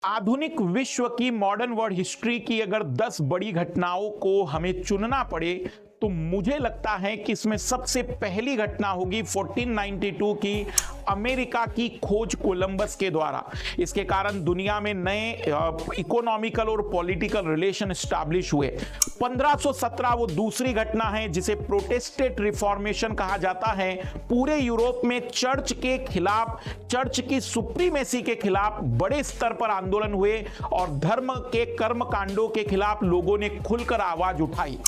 आधुनिक विश्व की मॉडर्न वर्ल्ड हिस्ट्री की अगर 10 बड़ी घटनाओं को हमें चुनना पड़े तो मुझे लगता है कि इसमें सबसे पहली घटना होगी 1492 की अमेरिका की खोज कोलंबस के द्वारा। इसके कारण दुनिया में नए इकोनॉमिकल और पॉलिटिकल रिलेशन एस्टैब्लिश हुए। 1517 वो दूसरी घटना है जिसे प्रोटेस्टेंट रिफॉर्मेशन कहा जाता है। पूरे यूरोप में चर्च के खिलाफ, चर्च की सुप्रीमेसी के खिलाफ बड़े स्तर पर आंदोलन हुए और धर्म के कर्म कांडों के खिलाफ लोगों ने खुलकर आवाज उठाई।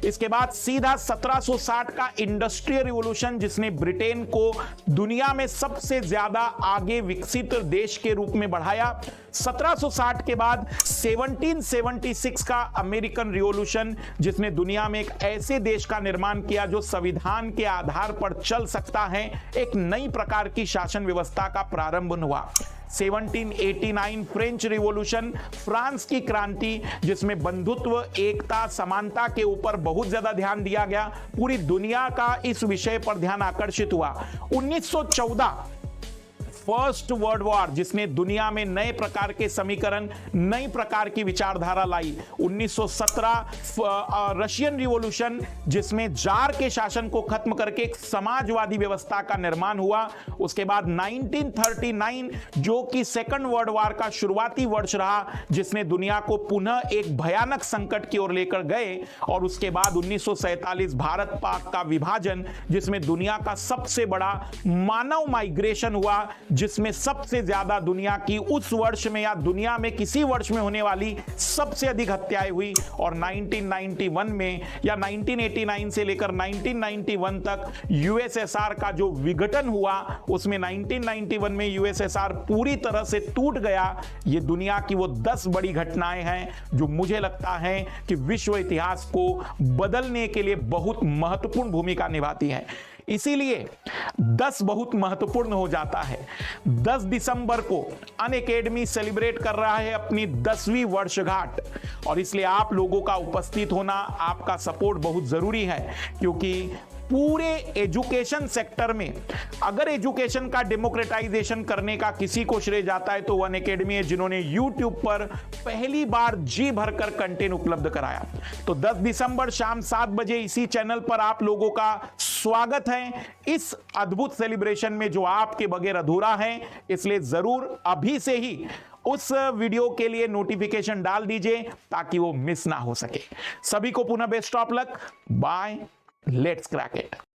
इसके बाद सीधा 1760 का इंडस्ट्रियल रिवॉल्यूशन, जिसने ब्रिटेन को दुनिया में सबसे ज्यादा आगे विकसित देश के रूप में बढ़ाया। 1760 के बाद 1776 का अमेरिकन रिवॉल्यूशन, जिसने दुनिया में एक ऐसे देश का निर्माण किया जो संविधान के आधार पर चल सकता है। एक नई प्रकार की शासन व्यवस्था का प्रारंभ हुआ। 1789 फ्रेंच रिवॉल्यूशन, फ्रांस की क्रांति, जिसमें बंधुत्व, एकता, समानता के ऊपर बहुत ज्यादा ध्यान दिया गया। पूरी दुनिया का इस विषय पर ध्यान आकर्षित हुआ। 1914 फर्स्ट वर्ल्ड वॉर, जिसने दुनिया में नए प्रकार के समीकरण, नई प्रकार की विचारधारा लाई। 1917 रशियन रिवॉल्यूशन, जिसमें जार के शासन को खत्म करके एक समाजवादी व्यवस्था का निर्माण हुआ। उसके बाद 1939 जो कि सेकंड वर्ल्ड वॉर का शुरुआती वर्ष रहा, जिसने दुनिया को पुनः एक भयानक संकट की ओर लेकर गए। और उसके बाद 1947 भारत पाक का विभाजन, जिसमें दुनिया का सबसे बड़ा मानव माइग्रेशन हुआ, जिसमें सबसे ज्यादा दुनिया की उस वर्ष में या दुनिया में किसी वर्ष में होने वाली सबसे अधिक हत्याएं हुई। और 1991 में या 1989 से लेकर 1991 तक यूएसएसआर का जो विघटन हुआ, उसमें 1991 में यूएसएसआर पूरी तरह से टूट गया। ये दुनिया की वो 10 बड़ी घटनाएं हैं जो मुझे लगता है कि विश्व इतिहास को बदलने के लिए बहुत महत्वपूर्ण भूमिका निभाती हैं। इसीलिए 10 बहुत महत्वपूर्ण हो जाता है। 10 दिसंबर को अनअकैडमी सेलिब्रेट कर रहा है अपनी 10वीं वर्षगांठ, और इसलिए आप लोगों का उपस्थित होना, आपका सपोर्ट बहुत जरूरी है। क्योंकि पूरे एजुकेशन सेक्टर में अगर एजुकेशन का डेमोक्रेटाइजेशन करने का किसी को श्रेय जाता है तो वन एकेडमी है, जिन्होंने यूट्यूब पर पहली बार जी भरकर कंटेंट उपलब्ध कराया। तो 10 दिसंबर शाम 7 बजे इसी चैनल पर आप लोगों का स्वागत है इस अद्भुत सेलिब्रेशन में जो आपके बगैर अधूरा है। इसलिए जरूर अभी से ही उस वीडियो के लिए नोटिफिकेशन डाल दीजिए ताकि वो मिस ना हो सके। सभी को पुनः best of luck. Bye, let's crack it.